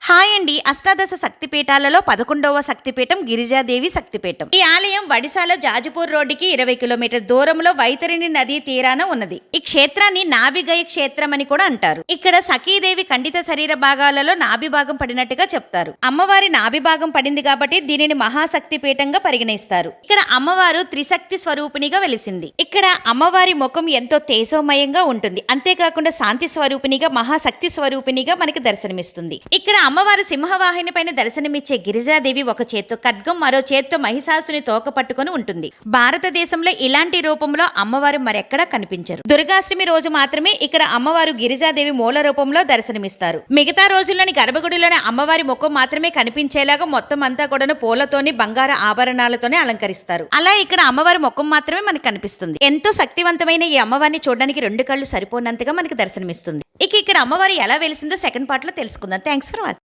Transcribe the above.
Hi అండి. అష్టాదశ శక్తిపీఠాలలో 11వ శక్తిపీఠం గిరిజాదేవి శక్తిపీఠం. ఈ ఆలయం వడిసాల జాజపూర్ రోడ్డుకి 20 కిలోమీటర్ దూరంలో వైతరిణి నదీ తీరాన ఉన్నది. ఈ క్షేత్రాన్ని నాభిగయ క్షేత్రం అని కూడా అంటారు. ఇక్కడ సఖీదేవి ఖండిత శరీర భాగాలలో నాభి భాగం పడినట్టుగా చెప్తారు. అమ్మవారి నాభి భాగం పడింది కాబట్టి దీనిని మహాశక్తి పీఠంగా పరిగణిస్తారు. ఇక్కడ అమ్మవారు త్రిశక్తి స్వరూపిణిగా వెలిసింది. ఇక్కడ అమ్మవారి ముఖం ఎంతో తేజోమయంగా ఉంటుంది. అంతేకాకుండా శాంతి స్వరూపిణిగా మహాశక్తి స్వరూపిణిగా మనకి దర్శనమిస్తుంది. ఇక్కడ అమ్మవారు సింహవాహిని పైన దర్శనమిచ్చే గిరిజాదేవి ఒక చేత్తో ఖడ్గం మరో చేత్తో మహిషాసుని తోక పట్టుకుని ఉంటుంది. భారతదేశంలో ఇలాంటి రూపంలో అమ్మవారు మరెక్కడా కనిపించరు. దుర్గాష్టమి రోజు మాత్రమే ఇక్కడ అమ్మవారు గిరిజాదేవి మూల రూపంలో దర్శనమిస్తారు. మిగతా రోజుల్లోని గర్భగుడిలోని అమ్మవారి ముఖం మాత్రమే కనిపించేలాగా మొత్తం అంతా కూడా పూలతోని బంగార ఆభరణాలతోనే అలంకరిస్తారు. అలా ఇక్కడ అమ్మవారి ముఖం మాత్రమే మనకు కనిపిస్తుంది. ఎంతో శక్తివంతమైన ఈ అమ్మవారిని చూడడానికి 2 కళ్ళు సరిపోనంతగా మనకి దర్శనమిస్తుంది. ఇక్కడ అమ్మవారి ఎలా వెలిసిందో సెకండ్ పార్ట్ లో తెలుసుకుందాం. Thanks for watching.